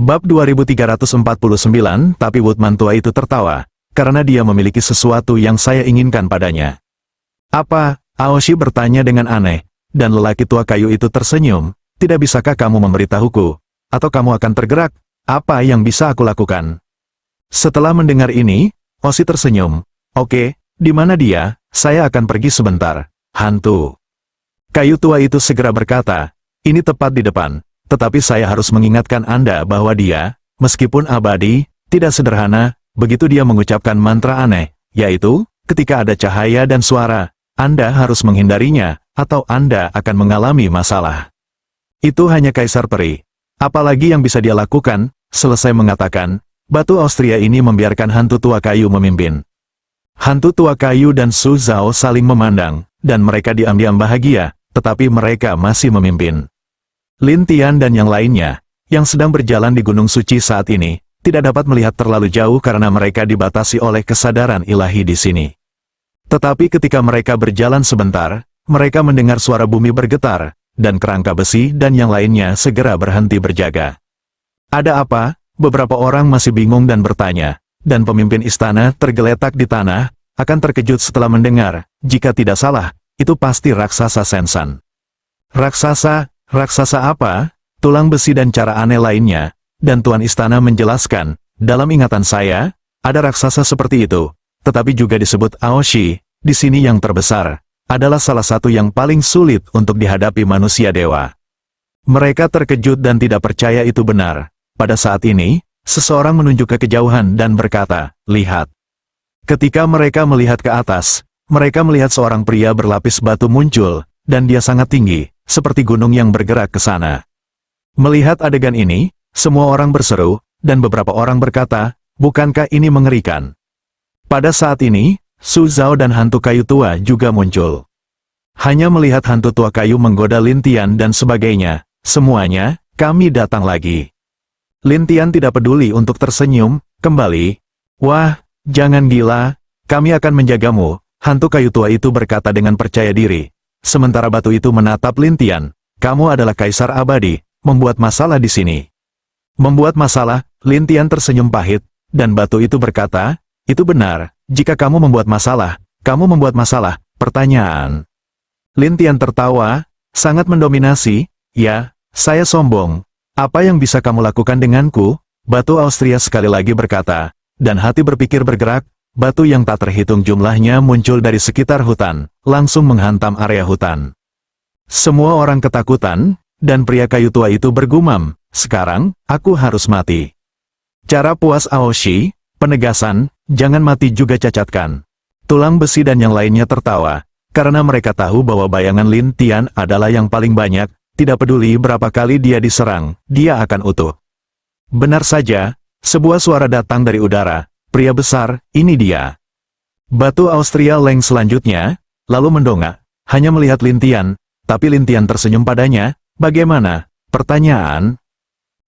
Bab 2349, tapi Woodman tua itu tertawa, karena dia memiliki sesuatu yang saya inginkan padanya. Apa? Aoshi bertanya dengan aneh, dan lelaki tua kayu itu tersenyum. Tidak bisakah kamu memberitahuku? Atau kamu akan tergerak? Apa yang bisa aku lakukan? Setelah mendengar ini, Oshi tersenyum. Oke, di mana dia? Saya akan pergi sebentar. Hantu kayu tua itu segera berkata, ini tepat di depan. Tetapi saya harus mengingatkan Anda bahwa dia, meskipun abadi, tidak sederhana. Begitu dia mengucapkan mantra aneh, yaitu, ketika ada cahaya dan suara, Anda harus menghindarinya, atau Anda akan mengalami masalah. Itu hanya Kaisar Peri. Apalagi yang bisa dia lakukan? Selesai mengatakan, batu Austria ini membiarkan hantu tua kayu memimpin. Hantu tua kayu dan Su Zhao saling memandang, dan mereka diam-diam bahagia, tetapi mereka masih memimpin. Lin Tian dan yang lainnya, yang sedang berjalan di Gunung Suci saat ini, tidak dapat melihat terlalu jauh karena mereka dibatasi oleh kesadaran ilahi di sini. Tetapi ketika mereka berjalan sebentar, mereka mendengar suara bumi bergetar, dan kerangka besi dan yang lainnya segera berhenti berjaga. Ada apa? Beberapa orang masih bingung dan bertanya, dan pemimpin istana tergeletak di tanah, akan terkejut setelah mendengar, jika tidak salah, itu pasti raksasa Sensan. Raksasa apa? Tulang besi dan cara aneh lainnya, dan Tuan Istana menjelaskan, dalam ingatan saya, ada raksasa seperti itu, tetapi juga disebut Aoshi, di sini yang terbesar, adalah salah satu yang paling sulit untuk dihadapi manusia dewa. Mereka terkejut dan tidak percaya itu benar. Pada saat ini, seseorang menunjuk ke kejauhan dan berkata, lihat. Ketika mereka melihat ke atas, mereka melihat seorang pria berlapis batu muncul, dan dia sangat tinggi, seperti gunung yang bergerak ke sana. Melihat adegan ini, semua orang berseru, dan beberapa orang berkata, bukankah ini mengerikan? Pada saat ini, Su Zhao dan hantu kayu tua juga muncul. Hanya melihat hantu tua kayu menggoda Lin Tian dan sebagainya, semuanya, kami datang lagi. Lin Tian tidak peduli untuk tersenyum, kembali. Wah, jangan gila, kami akan menjagamu, hantu kayu tua itu berkata dengan percaya diri. Sementara batu itu menatap Lin Tian, kamu adalah kaisar abadi, membuat masalah di sini. Membuat masalah, Lin Tian tersenyum pahit, dan batu itu berkata, itu benar, jika kamu membuat masalah, pertanyaan. Lin Tian tertawa, sangat mendominasi, ya, saya sombong. Apa yang bisa kamu lakukan denganku? Batu Austria sekali lagi berkata, dan hati berpikir bergerak. Batu yang tak terhitung jumlahnya muncul dari sekitar hutan, langsung menghantam area hutan. Semua orang ketakutan, dan pria kayu tua itu bergumam, sekarang, aku harus mati. Cara puas Aoshi, penegasan, jangan mati juga cacatkan. Tulang besi dan yang lainnya tertawa, karena mereka tahu bahwa bayangan Lin Tian adalah yang paling banyak, tidak peduli berapa kali dia diserang, dia akan utuh. Benar saja, sebuah suara datang dari udara. Pria besar, ini dia. Batu Austria Leng selanjutnya, lalu mendongak, hanya melihat Lin Tian, tapi Lin Tian tersenyum padanya, bagaimana? Pertanyaan?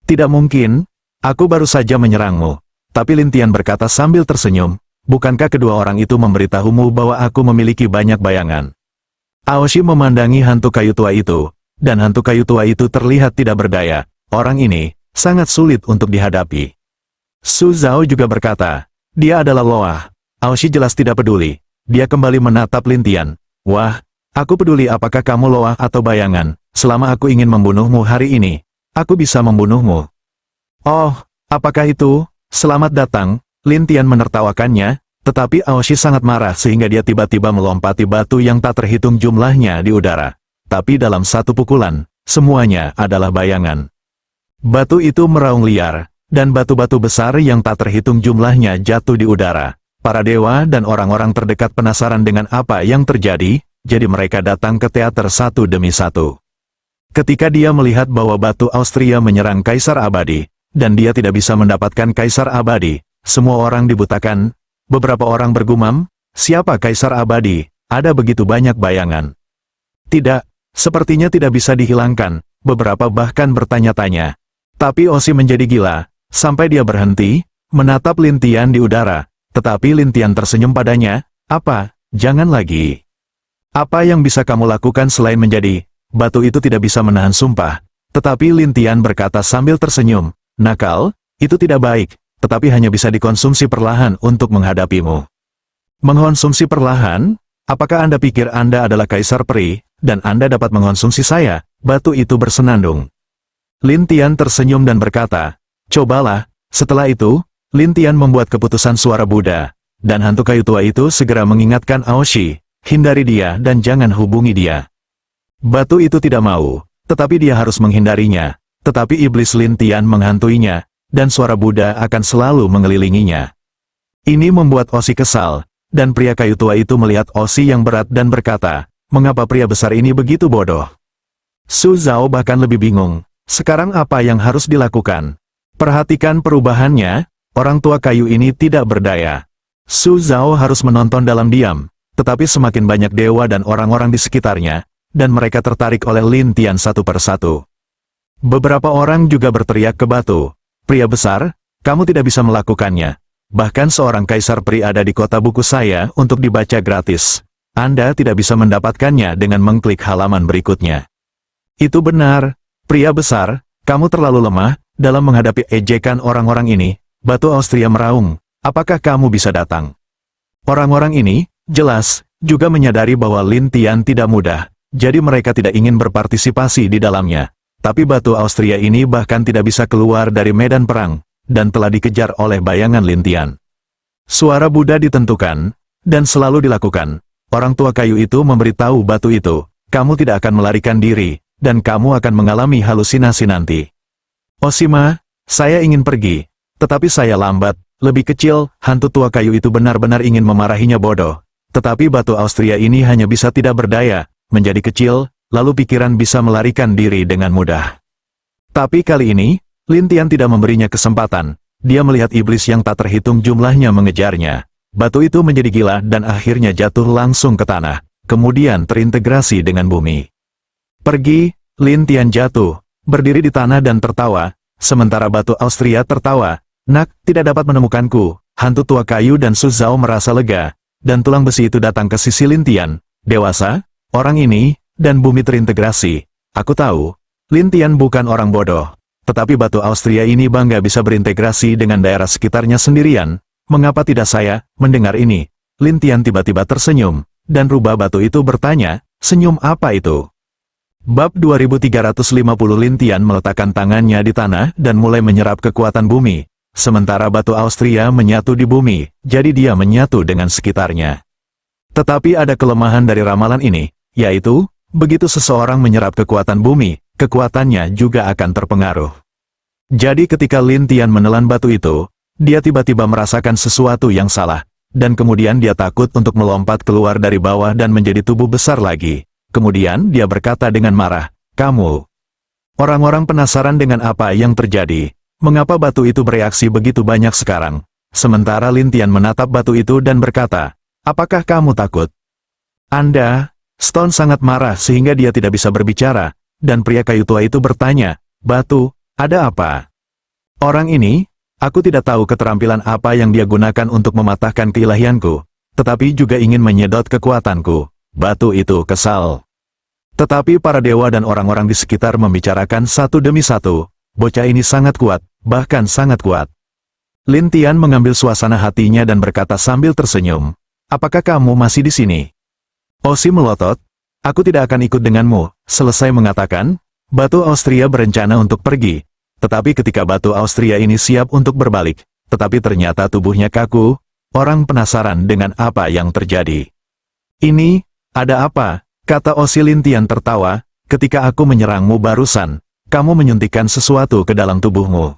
Tidak mungkin, aku baru saja menyerangmu. Tapi Lin Tian berkata sambil tersenyum, bukankah kedua orang itu memberitahumu bahwa aku memiliki banyak bayangan? Aoshi memandangi hantu kayu tua itu, dan hantu kayu tua itu terlihat tidak berdaya, orang ini, sangat sulit untuk dihadapi. Su Zhao juga berkata, dia adalah Loah. Aoshi jelas tidak peduli. Dia kembali menatap Lin Tian. Wah, aku peduli apakah kamu Loah atau bayangan. Selama aku ingin membunuhmu hari ini, aku bisa membunuhmu. Oh, apakah itu? Selamat datang. Lin Tian menertawakannya, tetapi Aoshi sangat marah sehingga dia tiba-tiba melompati batu yang tak terhitung jumlahnya di udara. Tapi dalam satu pukulan, semuanya adalah bayangan. Batu itu meraung liar. Dan batu-batu besar yang tak terhitung jumlahnya jatuh di udara. Para dewa dan orang-orang terdekat penasaran dengan apa yang terjadi, jadi mereka datang ke teater satu demi satu. Ketika dia melihat bahwa batu Austria menyerang Kaisar Abadi, dan dia tidak bisa mendapatkan Kaisar Abadi, semua orang dibutakan. Beberapa orang bergumam, siapa Kaisar Abadi? Ada begitu banyak bayangan. Tidak, sepertinya tidak bisa dihilangkan. Beberapa bahkan bertanya-tanya. Tapi Oshi menjadi gila. Sampai dia berhenti, menatap Lin Tian di udara, tetapi Lin Tian tersenyum padanya, apa, jangan lagi. Apa yang bisa kamu lakukan selain menjadi, batu itu tidak bisa menahan sumpah, tetapi Lin Tian berkata sambil tersenyum, Nakal, itu tidak baik, tetapi hanya bisa dikonsumsi perlahan untuk menghadapimu. Mengkonsumsi perlahan? Apakah Anda pikir Anda adalah kaisar peri, dan Anda dapat mengkonsumsi saya? Batu itu bersenandung. Lin Tian tersenyum dan berkata, cobalah. Setelah itu, Lin Tian membuat keputusan suara Buddha, dan hantu kayu tua itu segera mengingatkan Aoshi, hindari dia dan jangan hubungi dia. Batu itu tidak mau, tetapi dia harus menghindarinya, tetapi iblis Lin Tian menghantuinya, dan suara Buddha akan selalu mengelilinginya. Ini membuat Oshi kesal, dan pria kayu tua itu melihat Oshi yang berat dan berkata, mengapa pria besar ini begitu bodoh? Su Zhao bahkan lebih bingung, sekarang apa yang harus dilakukan? Perhatikan perubahannya, orang tua kayu ini tidak berdaya. Su Zhao harus menonton dalam diam, tetapi semakin banyak dewa dan orang-orang di sekitarnya, dan mereka tertarik oleh Lin Tian satu persatu. Beberapa orang juga berteriak ke batu, pria besar, kamu tidak bisa melakukannya. Bahkan seorang kaisar peri ada di kota buku saya untuk dibaca gratis. Anda tidak bisa mendapatkannya dengan mengklik halaman berikutnya. Itu benar, pria besar, kamu terlalu lemah dalam menghadapi ejekan orang-orang ini. Batu Austria meraung, apakah kamu bisa datang? Orang-orang ini, jelas, juga menyadari bahwa Lin Tian tidak mudah, jadi mereka tidak ingin berpartisipasi di dalamnya. Tapi batu Austria ini bahkan tidak bisa keluar dari medan perang, dan telah dikejar oleh bayangan Lin Tian. Suara Buddha ditentukan, dan selalu dilakukan. Orang tua kayu itu memberitahu batu itu, kamu tidak akan melarikan diri, dan kamu akan mengalami halusinasi nanti. Oshima, saya ingin pergi, tetapi saya lambat, lebih kecil, hantu tua kayu itu benar-benar ingin memarahinya bodoh. Tetapi batu Austria ini hanya bisa tidak berdaya, menjadi kecil, lalu pikiran bisa melarikan diri dengan mudah. Tapi kali ini, Lin Tian tidak memberinya kesempatan, dia melihat iblis yang tak terhitung jumlahnya mengejarnya. Batu itu menjadi gila dan akhirnya jatuh langsung ke tanah, kemudian terintegrasi dengan bumi. Pergi, Lin Tian jatuh, berdiri di tanah dan tertawa, sementara batu Austria tertawa, nak, tidak dapat menemukanku. Hantu tua kayu dan Su Zhao merasa lega, dan tulang besi itu datang ke sisi Lin Tian, dewasa, orang ini, dan bumi terintegrasi. Aku tahu, Lin Tian bukan orang bodoh, tetapi batu Austria ini bangga bisa berintegrasi dengan daerah sekitarnya sendirian. Mengapa tidak saya? Mendengar ini, Lin Tian tiba-tiba tersenyum, dan rubah batu itu bertanya, senyum apa itu? Bab 2350 Lin Tian meletakkan tangannya di tanah dan mulai menyerap kekuatan bumi, sementara batu Austria menyatu di bumi, jadi dia menyatu dengan sekitarnya. Tetapi ada kelemahan dari ramalan ini, yaitu, begitu seseorang menyerap kekuatan bumi, kekuatannya juga akan terpengaruh. Jadi ketika Lin Tian menelan batu itu, dia tiba-tiba merasakan sesuatu yang salah, dan kemudian dia takut untuk melompat keluar dari bawah dan menjadi tubuh besar lagi. Kemudian dia berkata dengan marah, kamu. Orang-orang penasaran dengan apa yang terjadi, mengapa batu itu bereaksi begitu banyak sekarang. Sementara Lin Tian menatap batu itu dan berkata, apakah kamu takut? Anda? Stone sangat marah sehingga dia tidak bisa berbicara, dan pria kayu tua itu bertanya, batu, ada apa? Orang ini, aku tidak tahu keterampilan apa yang dia gunakan untuk mematahkan keilahianku, tetapi juga ingin menyedot kekuatanku. Batu itu kesal. Tetapi para dewa dan orang-orang di sekitar membicarakan satu demi satu, bocah ini sangat kuat, bahkan sangat kuat. Lin Tian mengambil suasana hatinya dan berkata sambil tersenyum, apakah kamu masih di sini? Oshi melotot, aku tidak akan ikut denganmu. Selesai mengatakan, batu Austria berencana untuk pergi, tetapi ketika batu Austria ini siap untuk berbalik, tetapi ternyata tubuhnya kaku, orang penasaran dengan apa yang terjadi. Ini, ada apa? Kata Oshi. Lin Tian tertawa, ketika aku menyerangmu barusan, kamu menyuntikkan sesuatu ke dalam tubuhmu.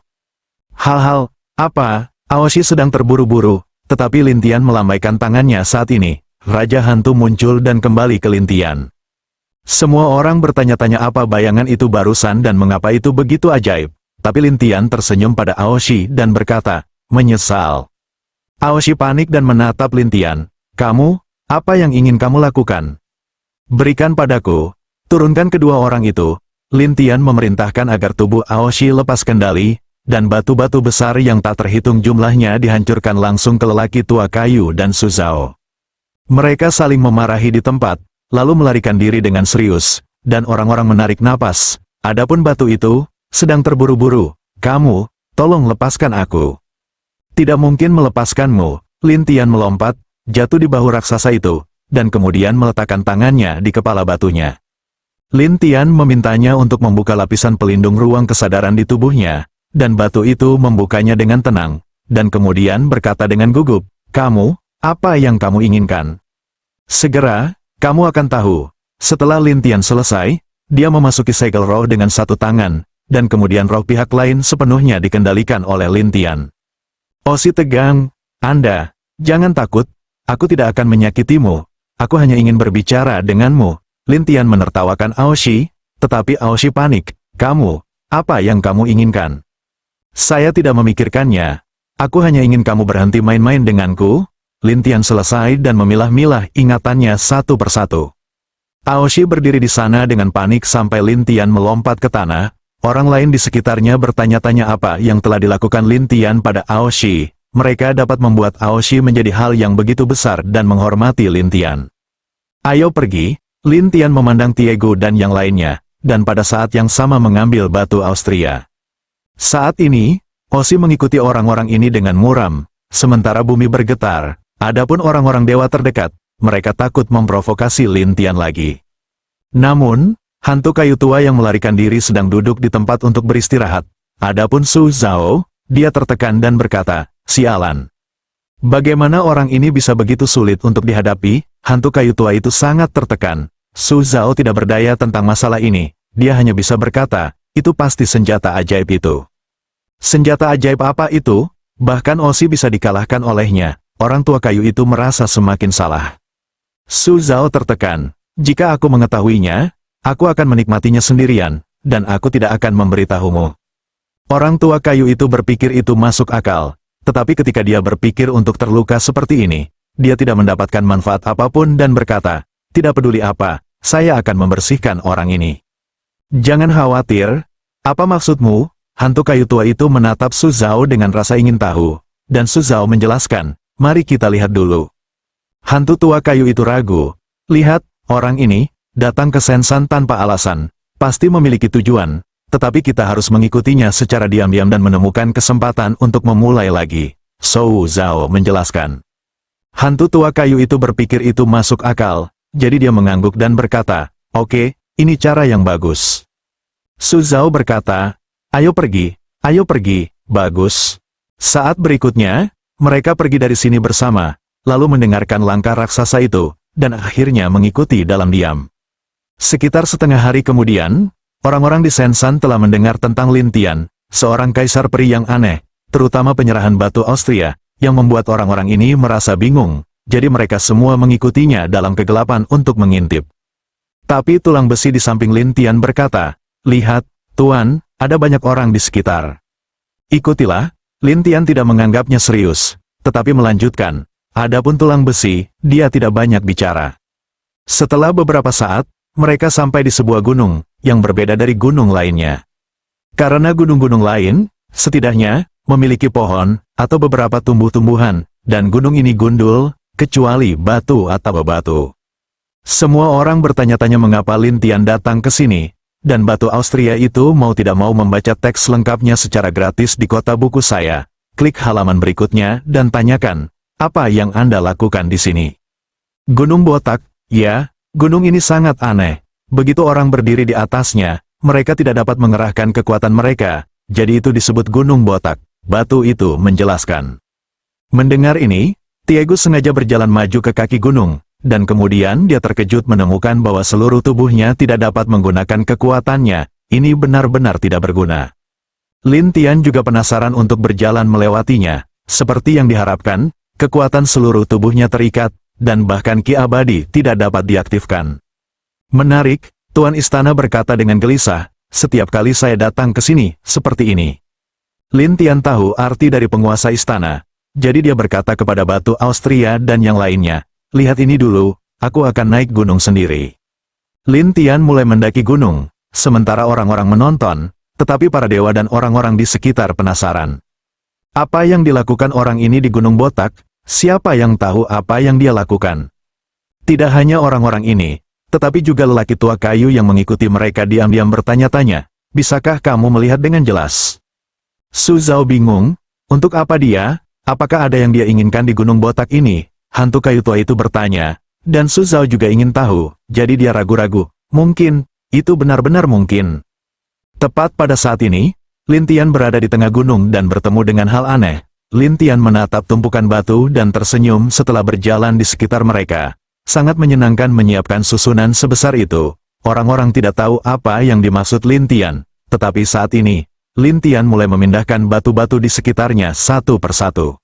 Hal-hal, apa? Aoshi sedang terburu-buru, tetapi Lin Tian melambaikan tangannya saat ini. Raja Hantu muncul dan kembali ke Lin Tian. Semua orang bertanya-tanya apa bayangan itu barusan dan mengapa itu begitu ajaib. Tapi Lin Tian tersenyum pada Aoshi dan berkata, menyesal. Aoshi panik dan menatap Lin Tian. Kamu? Apa yang ingin kamu lakukan? Berikan padaku. Turunkan kedua orang itu. Lin Tian memerintahkan agar tubuh Aoshi lepas kendali, dan batu-batu besar yang tak terhitung jumlahnya dihancurkan langsung ke lelaki tua kayu dan Su Zhao. Mereka saling memarahi di tempat, lalu melarikan diri dengan serius, dan orang-orang menarik napas. Adapun batu itu, sedang terburu-buru. Kamu, tolong lepaskan aku. Tidak mungkin melepaskanmu. Lin Tian melompat, jatuh di bahu raksasa itu, dan kemudian meletakkan tangannya di kepala batunya. Lin Tian memintanya untuk membuka lapisan pelindung ruang kesadaran di tubuhnya, dan batu itu membukanya dengan tenang, dan kemudian berkata dengan gugup, "Kamu, apa yang kamu inginkan?" "Segera, kamu akan tahu." Setelah Lin Tian selesai, dia memasuki segel roh dengan satu tangan, dan kemudian roh pihak lain sepenuhnya dikendalikan oleh Lin Tian. Osi tegang, "Anda, jangan takut, aku tidak akan menyakitimu, aku hanya ingin berbicara denganmu." Lin Tian menertawakan Aoshi, tetapi Aoshi panik, "Kamu, apa yang kamu inginkan?" "Saya tidak memikirkannya, aku hanya ingin kamu berhenti main-main denganku." Lin Tian selesai dan memilah-milah ingatannya satu persatu. Aoshi berdiri di sana dengan panik sampai Lin Tian melompat ke tanah. Orang lain di sekitarnya bertanya-tanya apa yang telah dilakukan Lin Tian pada Aoshi. Mereka dapat membuat Aoshi menjadi hal yang begitu besar dan menghormati Lin Tian. "Ayo pergi." Lin Tian memandang Tiego dan yang lainnya, dan pada saat yang sama mengambil batu Austria. Saat ini, Osi mengikuti orang-orang ini dengan muram, sementara bumi bergetar. Adapun orang-orang dewa terdekat, mereka takut memprovokasi Lin Tian lagi. Namun, hantu kayu tua yang melarikan diri sedang duduk di tempat untuk beristirahat. Adapun Su Zhao, dia tertekan dan berkata, "Sialan. Bagaimana orang ini bisa begitu sulit untuk dihadapi?" Hantu kayu tua itu sangat tertekan. Su Zhao tidak berdaya tentang masalah ini. Dia hanya bisa berkata, "Itu pasti senjata ajaib itu." "Senjata ajaib apa itu?" Bahkan Osi bisa dikalahkan olehnya. Orang tua kayu itu merasa semakin salah. Su Zhao tertekan. "Jika aku mengetahuinya, aku akan menikmatinya sendirian, dan aku tidak akan memberitahumu." Orang tua kayu itu berpikir itu masuk akal, tetapi ketika dia berpikir untuk terluka seperti ini, dia tidak mendapatkan manfaat apapun dan berkata, "Tidak peduli apa, saya akan membersihkan orang ini." "Jangan khawatir, apa maksudmu?" Hantu kayu tua itu menatap Su Zhao dengan rasa ingin tahu, dan Su Zhao menjelaskan, "Mari kita lihat dulu." Hantu tua kayu itu ragu. "Lihat, orang ini datang ke Sensan tanpa alasan, pasti memiliki tujuan, tetapi kita harus mengikutinya secara diam-diam dan menemukan kesempatan untuk memulai lagi." Su Zhao menjelaskan. Hantu tua kayu itu berpikir itu masuk akal, jadi dia mengangguk dan berkata, "Oke, ini cara yang bagus." Su Zhao berkata, ayo pergi, bagus." Saat berikutnya, mereka pergi dari sini bersama, lalu mendengarkan langkah raksasa itu, dan akhirnya mengikuti dalam diam. Sekitar setengah hari kemudian, orang-orang di Sensan telah mendengar tentang Lin Tian, seorang kaisar peri yang aneh, terutama penyerahan batu Austria, yang membuat orang-orang ini merasa bingung, jadi mereka semua mengikutinya dalam kegelapan untuk mengintip. Tapi tulang besi di samping Lin Tian berkata, "Lihat, Tuan, ada banyak orang di sekitar." "Ikutilah." Lin Tian tidak menganggapnya serius, tetapi melanjutkan, "Adapun tulang besi, dia tidak banyak bicara." Setelah beberapa saat, mereka sampai di sebuah gunung, yang berbeda dari gunung lainnya. Karena gunung-gunung lain, setidaknya, memiliki pohon, atau beberapa tumbuh-tumbuhan, dan gunung ini gundul, kecuali batu atau bebatu. Semua orang bertanya-tanya mengapa Lin Tian datang ke sini, dan batu Austria itu mau tidak mau membaca teks lengkapnya secara gratis di kota buku saya. Klik halaman berikutnya dan tanyakan, apa yang Anda lakukan di sini? Gunung botak, ya, gunung ini sangat aneh. Begitu orang berdiri di atasnya, mereka tidak dapat mengerahkan kekuatan mereka, jadi itu disebut gunung botak. Batu itu menjelaskan. Mendengar ini, Tiego sengaja berjalan maju ke kaki gunung, dan kemudian dia terkejut menemukan bahwa seluruh tubuhnya tidak dapat menggunakan kekuatannya. Ini benar-benar tidak berguna. Lin Tian juga penasaran untuk berjalan melewatinya. Seperti yang diharapkan, kekuatan seluruh tubuhnya terikat, dan bahkan ki abadi tidak dapat diaktifkan. "Menarik," Tuan Istana berkata dengan gelisah, "setiap kali saya datang ke sini, seperti ini." Lin Tian tahu arti dari penguasa istana, jadi dia berkata kepada batu Austria dan yang lainnya, "Lihat ini dulu, aku akan naik gunung sendiri." Lin Tian mulai mendaki gunung, sementara orang-orang menonton, tetapi para dewa dan orang-orang di sekitar penasaran. Apa yang dilakukan orang ini di Gunung Botak? Siapa yang tahu apa yang dia lakukan? Tidak hanya orang-orang ini, tetapi juga lelaki tua kayu yang mengikuti mereka diam-diam bertanya-tanya, "Bisakah kamu melihat dengan jelas?" Su Zhao bingung, untuk apa dia? Apakah ada yang dia inginkan di gunung botak ini? Hantu kayu tua itu bertanya, dan Su Zhao juga ingin tahu, jadi dia ragu-ragu. Mungkin, itu benar-benar mungkin. Tepat pada saat ini, Lin Tian berada di tengah gunung dan bertemu dengan hal aneh. Lin Tian menatap tumpukan batu dan tersenyum setelah berjalan di sekitar mereka. Sangat menyenangkan menyiapkan susunan sebesar itu. Orang-orang tidak tahu apa yang dimaksud Lin Tian, tetapi saat ini, Lin Tian mulai memindahkan batu-batu di sekitarnya satu persatu.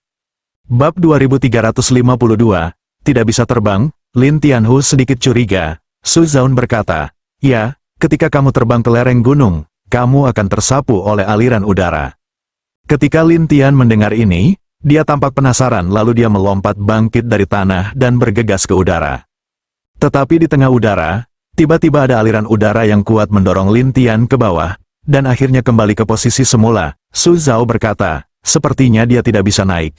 Bab 2352, tidak bisa terbang, Lin Tianhu sedikit curiga. Su Zhao berkata, ya, ketika kamu terbang ke lereng gunung, kamu akan tersapu oleh aliran udara. Ketika Lin Tian mendengar ini, dia tampak penasaran lalu dia melompat bangkit dari tanah dan bergegas ke udara. Tetapi di tengah udara, tiba-tiba ada aliran udara yang kuat mendorong Lin Tian ke bawah, dan akhirnya kembali ke posisi semula. Su Zhao berkata, sepertinya dia tidak bisa naik.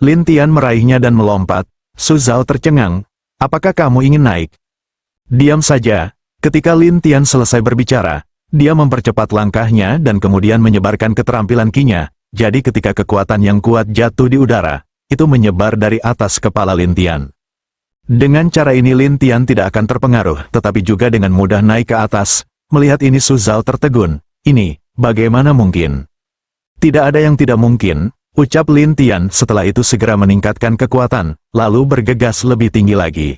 Lin Tian meraihnya dan melompat. Su Zhao tercengang, apakah kamu ingin naik? Diam saja. Ketika Lin Tian selesai berbicara, dia mempercepat langkahnya dan kemudian menyebarkan keterampilan Qi-nya. Jadi ketika kekuatan yang kuat jatuh di udara, itu menyebar dari atas kepala Lin Tian. Dengan cara ini Lin Tian tidak akan terpengaruh, tetapi juga dengan mudah naik ke atas. Melihat ini Su Zhao tertegun. Ini, bagaimana mungkin? Tidak ada yang tidak mungkin, ucap Lin Tian setelah itu segera meningkatkan kekuatan, lalu bergegas lebih tinggi lagi.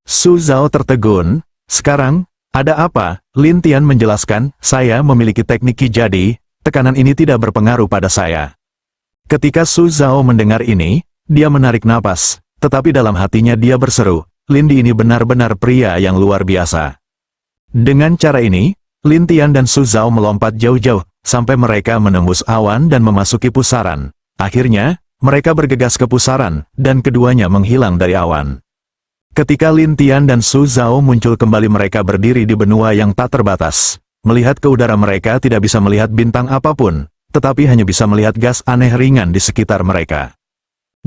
Su Zhao tertegun, sekarang, ada apa? Lin Tian menjelaskan, saya memiliki teknik Qi jadi, tekanan ini tidak berpengaruh pada saya. Ketika Su Zhao mendengar ini, dia menarik napas, tetapi dalam hatinya dia berseru, Lin Di ini benar-benar pria yang luar biasa. Dengan cara ini, Lin Tian dan Su Zhao melompat jauh-jauh, sampai mereka menembus awan dan memasuki pusaran. Akhirnya, mereka bergegas ke pusaran, dan keduanya menghilang dari awan. Ketika Lin Tian dan Su Zhao muncul kembali mereka berdiri di benua yang tak terbatas. Melihat ke udara mereka tidak bisa melihat bintang apapun, tetapi hanya bisa melihat gas aneh ringan di sekitar mereka.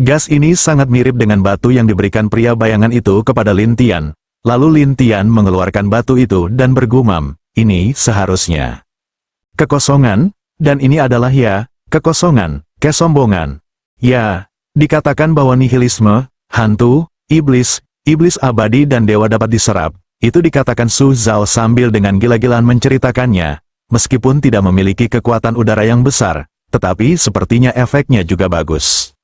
Gas ini sangat mirip dengan batu yang diberikan pria bayangan itu kepada Lin Tian. Lalu Lin Tian mengeluarkan batu itu dan bergumam, ini seharusnya kekosongan, dan ini adalah ya, kekosongan, kesombongan. Ya, dikatakan bahwa nihilisme, hantu, iblis abadi dan dewa dapat diserap, itu dikatakan Su Zhao sambil dengan gila-gilaan menceritakannya, meskipun tidak memiliki kekuatan udara yang besar, tetapi sepertinya efeknya juga bagus.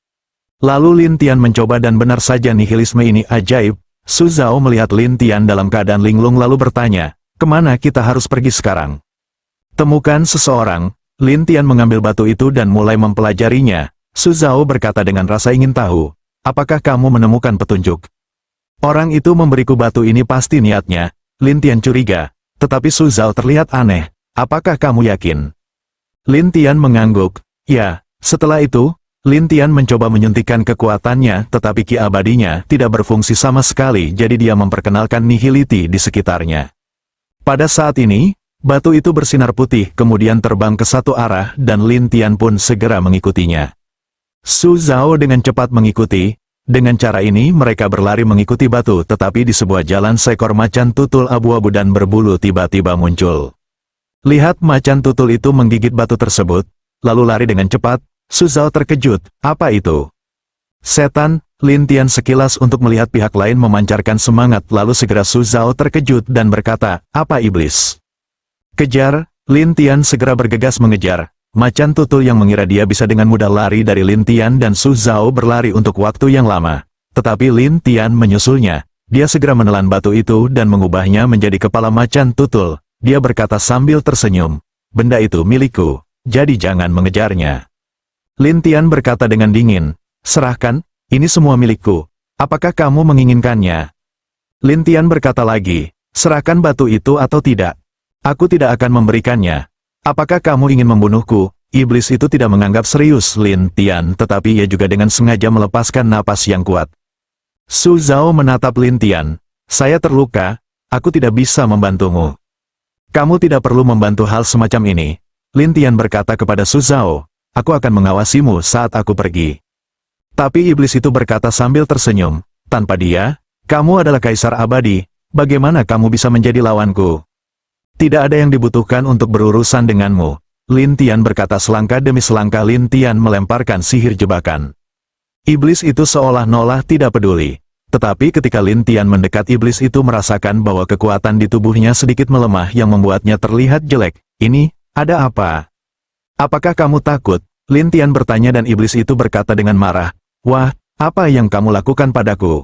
Lalu Lin Tian mencoba dan benar saja nihilisme ini ajaib. Su Zhao melihat Lin Tian dalam keadaan linglung lalu bertanya, kemana kita harus pergi sekarang? Temukan seseorang. Lin Tian mengambil batu itu dan mulai mempelajarinya. Su Zhao berkata dengan rasa ingin tahu, apakah kamu menemukan petunjuk? Orang itu memberiku batu ini pasti niatnya. Lin Tian curiga, tetapi Su Zhao terlihat aneh. Apakah kamu yakin? Lin Tian mengangguk. Ya, setelah itu, Lin Tian mencoba menyuntikkan kekuatannya, tetapi Qi abadinya tidak berfungsi sama sekali, jadi dia memperkenalkan nihility di sekitarnya. Pada saat ini, batu itu bersinar putih, kemudian terbang ke satu arah, dan Lin Tian pun segera mengikutinya. Su Zhao dengan cepat mengikuti. Dengan cara ini mereka berlari mengikuti batu, tetapi di sebuah jalan seekor macan tutul abu-abu dan berbulu tiba-tiba muncul. Lihat macan tutul itu menggigit batu tersebut, lalu lari dengan cepat. Su Zhao terkejut, apa itu? Setan. Lin Tian sekilas untuk melihat pihak lain memancarkan semangat, lalu segera Su Zhao terkejut dan berkata, apa iblis? Kejar. Lin Tian segera bergegas mengejar. Macan tutul yang mengira dia bisa dengan mudah lari dari Lin Tian dan Su Zhao berlari untuk waktu yang lama. Tetapi Lin Tian menyusulnya. Dia segera menelan batu itu dan mengubahnya menjadi kepala macan tutul. Dia berkata sambil tersenyum, benda itu milikku, jadi jangan mengejarnya. Lin Tian berkata dengan dingin, serahkan, ini semua milikku. Apakah kamu menginginkannya? Lin Tian berkata lagi, serahkan batu itu atau tidak. Aku tidak akan memberikannya. Apakah kamu ingin membunuhku? Iblis itu tidak menganggap serius Lin Tian, tetapi ia juga dengan sengaja melepaskan napas yang kuat. Su Zhao menatap Lin Tian. Saya terluka, aku tidak bisa membantumu. Kamu tidak perlu membantu hal semacam ini. Lin Tian berkata kepada Su Zhao, aku akan mengawasimu saat aku pergi. Tapi iblis itu berkata sambil tersenyum, tanpa dia, kamu adalah kaisar abadi, bagaimana kamu bisa menjadi lawanku? Tidak ada yang dibutuhkan untuk berurusan denganmu. Lin Tian berkata selangkah demi selangkah Lin Tian melemparkan sihir jebakan. Iblis itu seolah-olah tidak peduli. Tetapi ketika Lin Tian mendekat iblis itu merasakan bahwa kekuatan di tubuhnya sedikit melemah yang membuatnya terlihat jelek. Ini, ada apa? Apakah kamu takut? Lin Tian bertanya dan iblis itu berkata dengan marah. Wah, apa yang kamu lakukan padaku?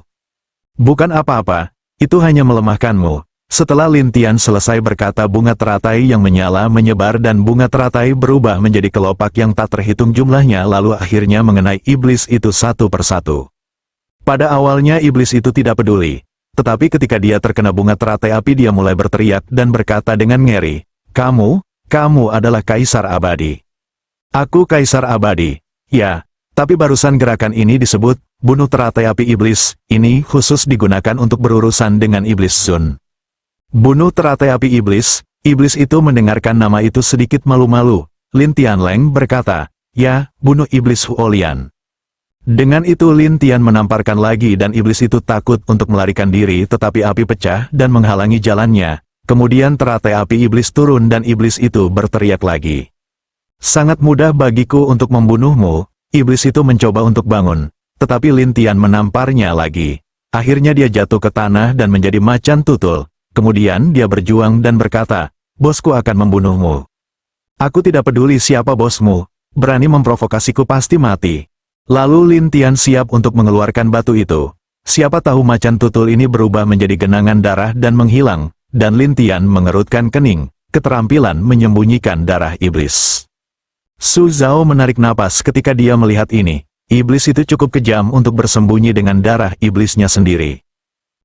Bukan apa-apa, itu hanya melemahkanmu. Setelah Lin Tian selesai berkata bunga teratai yang menyala menyebar dan bunga teratai berubah menjadi kelopak yang tak terhitung jumlahnya lalu akhirnya mengenai iblis itu satu persatu. Pada awalnya iblis itu tidak peduli, tetapi ketika dia terkena bunga teratai api dia mulai berteriak dan berkata dengan ngeri, kamu adalah Kaisar Abadi. Aku Kaisar Abadi, ya, tapi barusan gerakan ini disebut, bunuh teratai api iblis, ini khusus digunakan untuk berurusan dengan iblis Sun. Bunuh teratai api iblis, iblis itu mendengarkan nama itu sedikit malu-malu, Lin Tianleng berkata, ya, bunuh iblis Huolian. Dengan itu Lin Tian menamparkan lagi dan iblis itu takut untuk melarikan diri tetapi api pecah dan menghalangi jalannya. Kemudian teratai api iblis turun dan iblis itu berteriak lagi. Sangat mudah bagiku untuk membunuhmu, iblis itu mencoba untuk bangun. Tetapi Lin Tian menamparnya lagi. Akhirnya dia jatuh ke tanah dan menjadi macan tutul. Kemudian dia berjuang dan berkata, bosku akan membunuhmu. Aku tidak peduli siapa bosmu, berani memprovokasiku pasti mati. Lalu Lin Tian siap untuk mengeluarkan batu itu. Siapa tahu macan tutul ini berubah menjadi genangan darah dan menghilang, dan Lin Tian mengerutkan kening, keterampilan menyembunyikan darah iblis. Su Zhao menarik napas ketika dia melihat ini. Iblis itu cukup kejam untuk bersembunyi dengan darah iblisnya sendiri.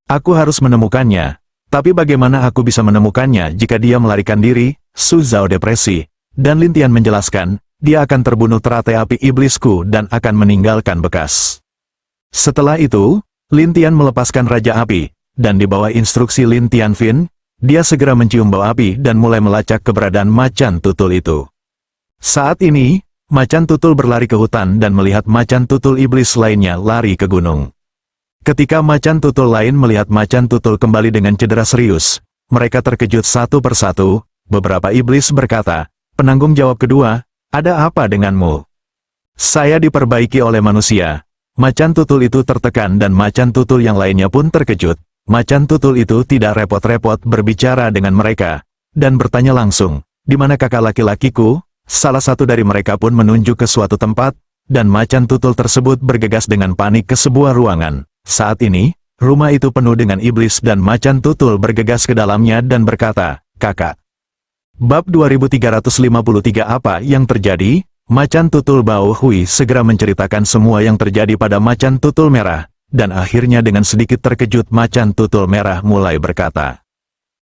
Aku harus menemukannya, tapi bagaimana aku bisa menemukannya jika dia melarikan diri? Su Zhao depresi, dan Lin Tian menjelaskan, dia akan terbunuh teratai api iblisku dan akan meninggalkan bekas. Setelah itu, Lin Tian melepaskan Raja Api, dan di bawah instruksi Lin Tianfin, dia segera mencium bau api dan mulai melacak keberadaan macan tutul itu. Saat ini, macan tutul berlari ke hutan dan melihat macan tutul iblis lainnya lari ke gunung. Ketika macan tutul lain melihat macan tutul kembali dengan cedera serius, mereka terkejut satu persatu. Beberapa iblis berkata, penanggung jawab kedua, ada apa denganmu? Saya diperbaiki oleh manusia. Macan tutul itu tertekan dan macan tutul yang lainnya pun terkejut. Macan tutul itu tidak repot-repot berbicara dengan mereka, dan bertanya langsung, di mana kakak laki-lakiku? Salah satu dari mereka pun menunjuk ke suatu tempat, dan macan tutul tersebut bergegas dengan panik ke sebuah ruangan. Saat ini, rumah itu penuh dengan iblis dan macan tutul bergegas ke dalamnya dan berkata, kakak. Bab 2353 apa yang terjadi? Macan tutul Bao Hui segera menceritakan semua yang terjadi pada macan tutul merah, dan akhirnya dengan sedikit terkejut macan tutul merah mulai berkata.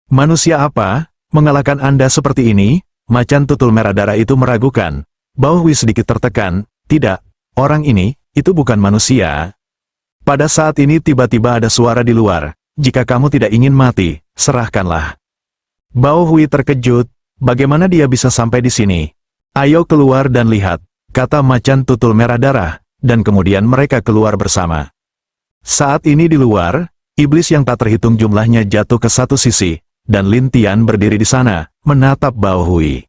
Manusia apa? Mengalahkan Anda seperti ini? Macan tutul merah darah itu meragukan. Bao Hui sedikit tertekan, tidak, orang ini, itu bukan manusia. Pada saat ini tiba-tiba ada suara di luar, jika kamu tidak ingin mati, serahkanlah. Bao Hui terkejut. Bagaimana dia bisa sampai di sini? Ayo keluar dan lihat, kata macan tutul merah darah, dan kemudian mereka keluar bersama. Saat ini di luar, iblis yang tak terhitung jumlahnya jatuh ke satu sisi, dan Lin Tian berdiri di sana, menatap Bao Hui.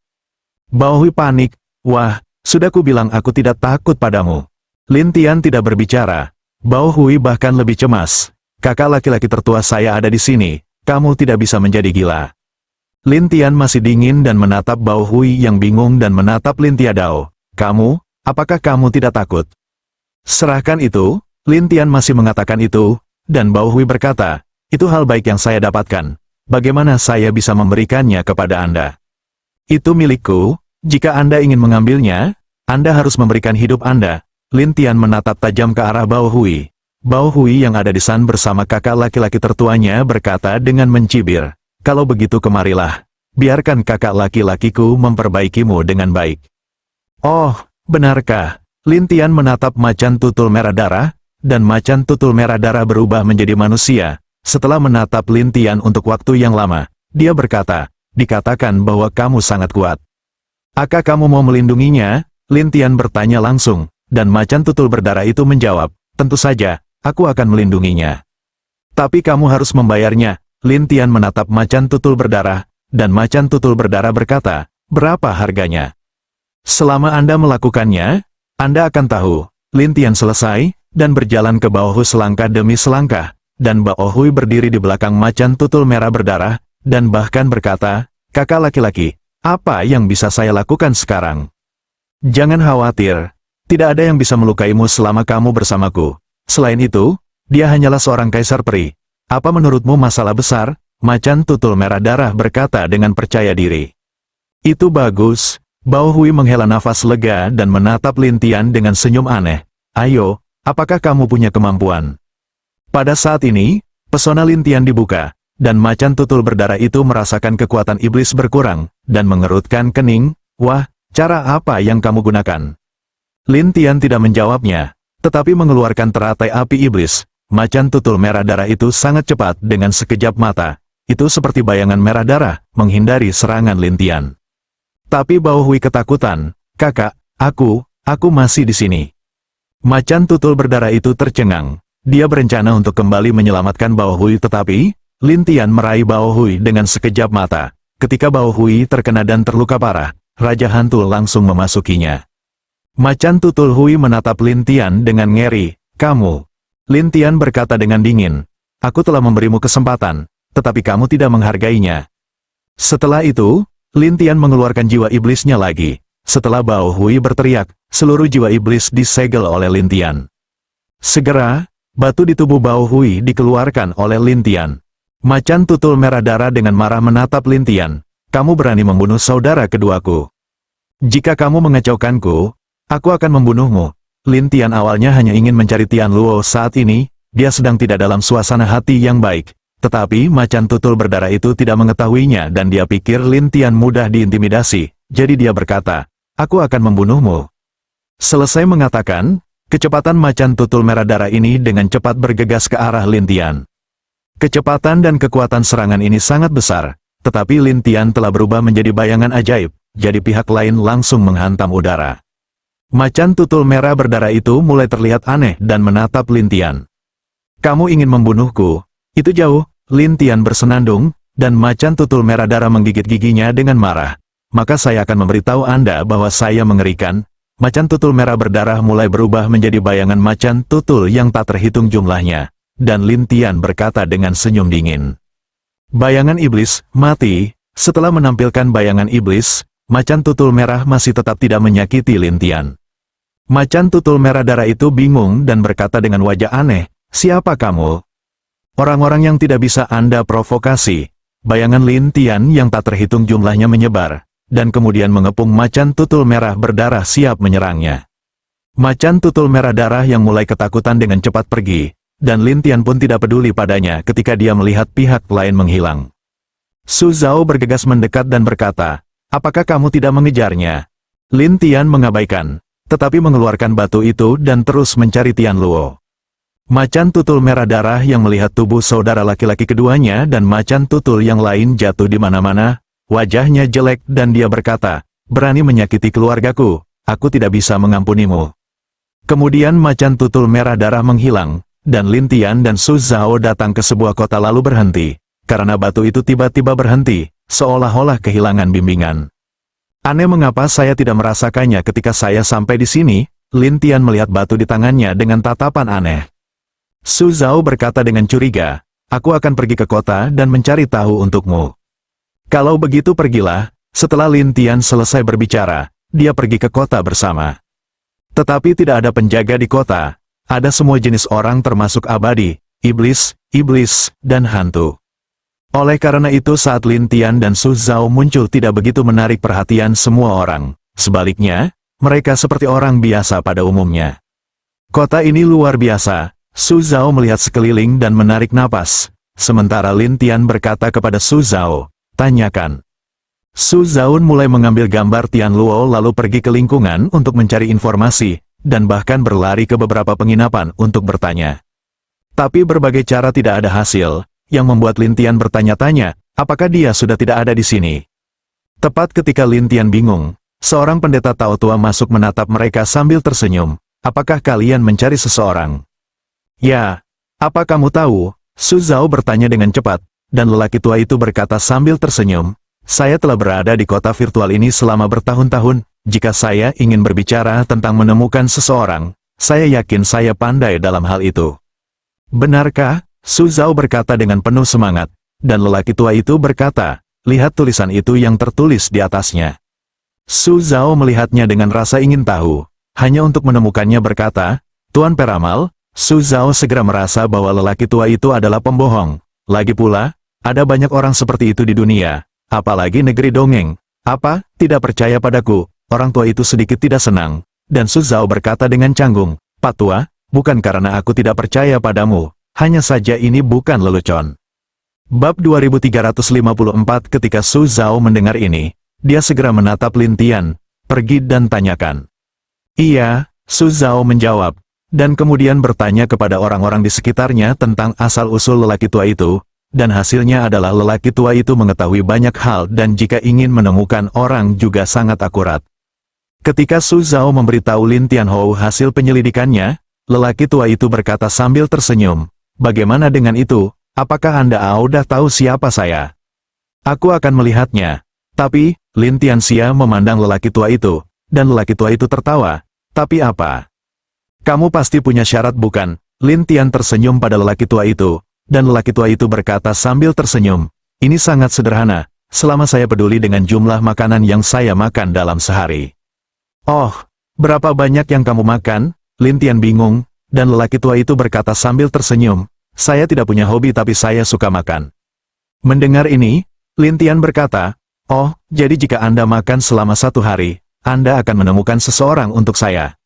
Bao Hui panik, wah, sudah kubilang aku tidak takut padamu. Lin Tian tidak berbicara, Bao Hui bahkan lebih cemas. Kakak laki-laki tertua saya ada di sini, kamu tidak bisa menjadi gila. Lin Tian masih dingin dan menatap Bao Hui yang bingung dan menatap Lin Tiadao. Kamu, apakah kamu tidak takut? Serahkan itu, Lin Tian masih mengatakan itu, dan Bao Hui berkata, itu hal baik yang saya dapatkan. Bagaimana saya bisa memberikannya kepada Anda? Itu milikku, jika Anda ingin mengambilnya, Anda harus memberikan hidup Anda. Lin Tian menatap tajam ke arah Bao Hui. Bao Hui yang ada di sana bersama kakak laki-laki tertuanya berkata dengan mencibir. Kalau begitu kemarilah, biarkan kakak laki-lakiku memperbaikimu dengan baik. Oh, benarkah? Lin Tian menatap macan tutul merah darah, dan macan tutul merah darah berubah menjadi manusia. Setelah menatap Lin Tian untuk waktu yang lama, dia berkata, dikatakan bahwa kamu sangat kuat. Apakah kamu mau melindunginya? Lin Tian bertanya langsung, dan macan tutul berdarah itu menjawab, tentu saja, aku akan melindunginya. Tapi kamu harus membayarnya. Lin Tian menatap macan tutul berdarah, dan macan tutul berdarah berkata, berapa harganya? Selama Anda melakukannya, Anda akan tahu. Lin Tian selesai, dan berjalan ke Bao Hui selangkah demi selangkah, dan Bao Hui berdiri di belakang macan tutul merah berdarah, dan bahkan berkata, "Kakak laki-laki, apa yang bisa saya lakukan sekarang? Jangan khawatir, tidak ada yang bisa melukaimu selama kamu bersamaku. Selain itu, dia hanyalah seorang kaisar peri. Apa menurutmu masalah besar?" Macan tutul merah darah berkata dengan percaya diri. "Itu bagus." Bao Hui menghela nafas lega dan menatap Lin Tian dengan senyum aneh. "Ayo, apakah kamu punya kemampuan?" Pada saat ini, pesona Lin Tian dibuka, dan macan tutul berdarah itu merasakan kekuatan iblis berkurang, dan mengerutkan kening. "Wah, cara apa yang kamu gunakan?" Lin Tian tidak menjawabnya, tetapi mengeluarkan teratai api iblis. Macan tutul merah darah itu sangat cepat dengan sekejap mata. Itu seperti bayangan merah darah, menghindari serangan Lin Tian. Tapi Bao Hui ketakutan. "Kakak, aku masih di sini." Macan tutul berdarah itu tercengang. Dia berencana untuk kembali menyelamatkan Bao Hui, tetapi Lin Tian meraih Bao Hui dengan sekejap mata. Ketika Bao Hui terkena dan terluka parah, Raja Hantu langsung memasukinya. Macan tutul Hui menatap Lin Tian dengan ngeri. "Kamu..." Lin Tian berkata dengan dingin, "Aku telah memberimu kesempatan, tetapi kamu tidak menghargainya." Setelah itu, Lin Tian mengeluarkan jiwa iblisnya lagi. Setelah Bao Hui berteriak, seluruh jiwa iblis disegel oleh Lin Tian. Segera, batu di tubuh Bao Hui dikeluarkan oleh Lin Tian. Macan tutul merah darah dengan marah menatap Lin Tian. "Kamu berani membunuh saudara keduaku. Jika kamu mengacaukanku, aku akan membunuhmu." Lin Tian awalnya hanya ingin mencari Tian Luo. Saat ini, dia sedang tidak dalam suasana hati yang baik. Tetapi macan tutul berdarah itu tidak mengetahuinya dan dia pikir Lin Tian mudah diintimidasi, jadi dia berkata, "Aku akan membunuhmu." Selesai mengatakan, kecepatan macan tutul merah darah ini dengan cepat bergegas ke arah Lin Tian. Kecepatan dan kekuatan serangan ini sangat besar, tetapi Lin Tian telah berubah menjadi bayangan ajaib, jadi pihak lain langsung menghantam udara. Macan tutul merah berdarah itu mulai terlihat aneh dan menatap Lin Tian. "Kamu ingin membunuhku? Itu jauh." Lin Tian bersenandung, dan macan tutul merah darah menggigit giginya dengan marah. "Maka saya akan memberitahu Anda bahwa saya mengerikan." Macan tutul merah berdarah mulai berubah menjadi bayangan macan tutul yang tak terhitung jumlahnya. Dan Lin Tian berkata dengan senyum dingin. "Bayangan iblis, mati." Setelah menampilkan bayangan iblis, macan tutul merah masih tetap tidak menyakiti Lin Tian. Macan tutul merah darah itu bingung dan berkata dengan wajah aneh, "Siapa kamu?" "Orang-orang yang tidak bisa Anda provokasi." Bayangan Lin Tian yang tak terhitung jumlahnya menyebar, dan kemudian mengepung macan tutul merah berdarah siap menyerangnya. Macan tutul merah darah yang mulai ketakutan dengan cepat pergi, dan Lin Tian pun tidak peduli padanya ketika dia melihat pihak lain menghilang. Su Zhao bergegas mendekat dan berkata, "Apakah kamu tidak mengejarnya?" Lin Tian mengabaikan, tetapi mengeluarkan batu itu dan terus mencari Tian Luo. Macan tutul merah darah yang melihat tubuh saudara laki-laki keduanya dan macan tutul yang lain jatuh di mana-mana, wajahnya jelek dan dia berkata, "Berani menyakiti keluargaku, aku tidak bisa mengampunimu." Kemudian macan tutul merah darah menghilang, dan Lin Tian dan Su Zhao datang ke sebuah kota lalu berhenti, karena batu itu tiba-tiba berhenti, seolah-olah kehilangan bimbingan. "Aneh mengapa saya tidak merasakannya ketika saya sampai di sini?" Lin Tian melihat batu di tangannya dengan tatapan aneh. Su Zhao berkata dengan curiga, "Aku akan pergi ke kota dan mencari tahu untukmu." "Kalau begitu pergilah." Setelah Lin Tian selesai berbicara, dia pergi ke kota bersama. Tetapi tidak ada penjaga di kota. Ada semua jenis orang termasuk abadi, iblis, dan hantu. Oleh karena itu saat Lin Tian dan Su Zhao muncul tidak begitu menarik perhatian semua orang. Sebaliknya, mereka seperti orang biasa pada umumnya. Kota ini luar biasa. Su Zhao melihat sekeliling dan menarik napas. Sementara Lin Tian berkata kepada Su Zhao, "Tanyakan." Su Zhao mulai mengambil gambar Tian Luo lalu pergi ke lingkungan untuk mencari informasi, dan bahkan berlari ke beberapa penginapan untuk bertanya. Tapi berbagai cara tidak ada hasil, yang membuat Lin Tian bertanya-tanya, apakah dia sudah tidak ada di sini. Tepat ketika Lin Tian bingung, seorang pendeta Tao tua masuk menatap mereka sambil tersenyum. "Apakah kalian mencari seseorang?" "Ya, apa kamu tahu?" Su Zhao bertanya dengan cepat, dan lelaki tua itu berkata sambil tersenyum, "Saya telah berada di kota virtual ini selama bertahun-tahun, jika saya ingin berbicara tentang menemukan seseorang, saya yakin saya pandai dalam hal itu. Benarkah? Su Zhao berkata dengan penuh semangat, dan lelaki tua itu berkata, lihat tulisan itu yang tertulis di atasnya. Su Zhao melihatnya dengan rasa ingin tahu, hanya untuk menemukannya berkata, Tuan Peramal. Su Zhao segera merasa bahwa lelaki tua itu adalah pembohong. Lagi pula, ada banyak orang seperti itu di dunia, apalagi negeri dongeng. Apa, tidak percaya padaku? Orang tua itu sedikit tidak senang, dan Su Zhao berkata dengan canggung, Pak Tua, bukan karena aku tidak percaya padamu, hanya saja ini bukan lelucon. Bab 2354. Ketika Su Zhao mendengar ini, dia segera menatap Lin Tian, pergi dan tanyakan. Iya, Su Zhao menjawab, dan kemudian bertanya kepada orang-orang di sekitarnya tentang asal-usul lelaki tua itu, dan hasilnya adalah lelaki tua itu mengetahui banyak hal dan jika ingin menemukan orang juga sangat akurat. Ketika Su Zhao memberitahu Lin Tianhou hasil penyelidikannya, lelaki tua itu berkata sambil tersenyum, bagaimana dengan itu, apakah Anda sudah tahu siapa saya? Aku akan melihatnya. Tapi, Lin Tianxia memandang lelaki tua itu, dan lelaki tua itu tertawa. Tapi apa? Kamu pasti punya syarat bukan? Lin Tian tersenyum pada lelaki tua itu, dan lelaki tua itu berkata sambil tersenyum, ini sangat sederhana, selama saya peduli dengan jumlah makanan yang saya makan dalam sehari. Oh, berapa banyak yang kamu makan? Lin Tian bingung, dan lelaki tua itu berkata sambil tersenyum, saya tidak punya hobi tapi saya suka makan. Mendengar ini, Lin Tian berkata, oh, jadi jika Anda makan selama 1 hari, Anda akan menemukan seseorang untuk saya.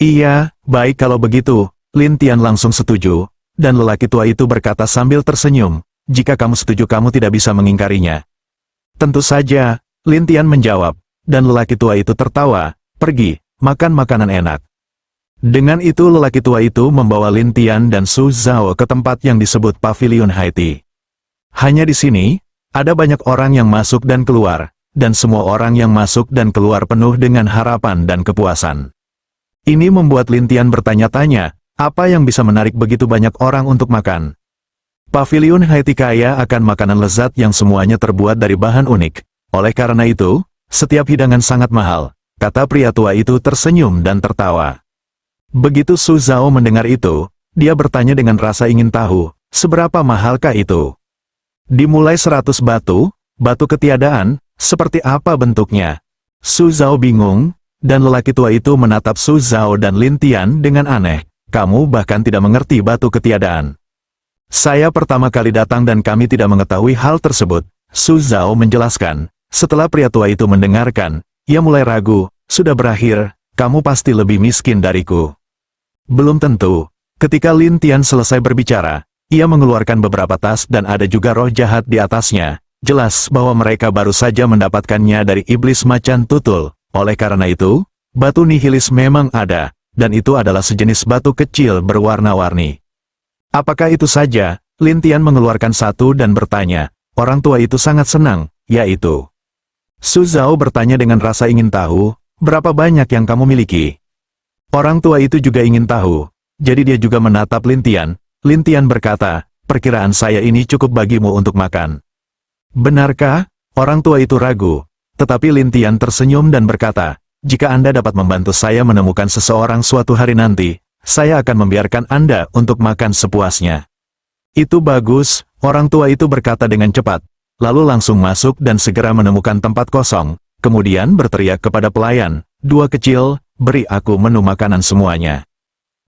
Iya, baik kalau begitu, Lin Tian langsung setuju, dan lelaki tua itu berkata sambil tersenyum, jika kamu setuju kamu tidak bisa mengingkarinya. Tentu saja, Lin Tian menjawab, dan lelaki tua itu tertawa, pergi, makan makanan enak. Dengan itu lelaki tua itu membawa Lin Tian dan Su Zhao ke tempat yang disebut Pavilion Haiti. Hanya di sini, ada banyak orang yang masuk dan keluar, dan semua orang yang masuk dan keluar penuh dengan harapan dan kepuasan. Ini membuat Lin Tian bertanya-tanya, apa yang bisa menarik begitu banyak orang untuk makan? Pavilion Haiti kaya akan makanan lezat yang semuanya terbuat dari bahan unik. Oleh karena itu, setiap hidangan sangat mahal, kata pria tua itu tersenyum dan tertawa. Begitu Su Zhao mendengar itu, dia bertanya dengan rasa ingin tahu, seberapa mahalkah itu? Dimulai 100 batu, batu ketiadaan, seperti apa bentuknya? Su Zhao bingung, dan lelaki tua itu menatap Su Zhao dan Lin Tian dengan aneh, kamu bahkan tidak mengerti batu ketiadaan. Saya pertama kali datang dan kami tidak mengetahui hal tersebut, Su Zhao menjelaskan. Setelah pria tua itu mendengarkan, ia mulai ragu, sudah berakhir, kamu pasti lebih miskin dariku. Belum tentu. Ketika Lin Tian selesai berbicara, ia mengeluarkan beberapa tas dan ada juga roh jahat di atasnya. Jelas bahwa mereka baru saja mendapatkannya dari iblis macan tutul. Oleh karena itu, batu nihilis memang ada, dan itu adalah sejenis batu kecil berwarna-warni. Apakah itu saja? Lin Tian mengeluarkan satu dan bertanya. Orang tua itu sangat senang, yaitu. Su Zhao bertanya dengan rasa ingin tahu, berapa banyak yang kamu miliki? Orang tua itu juga ingin tahu, jadi dia juga menatap Lin Tian. Lin Tian berkata, perkiraan saya ini cukup bagimu untuk makan. Benarkah? Orang tua itu ragu, tetapi Lin Tian tersenyum dan berkata, jika Anda dapat membantu saya menemukan seseorang suatu hari nanti, saya akan membiarkan Anda untuk makan sepuasnya. Itu bagus, orang tua itu berkata dengan cepat, lalu langsung masuk dan segera menemukan tempat kosong, kemudian berteriak kepada pelayan, dua kecil, beri aku menu makanan semuanya.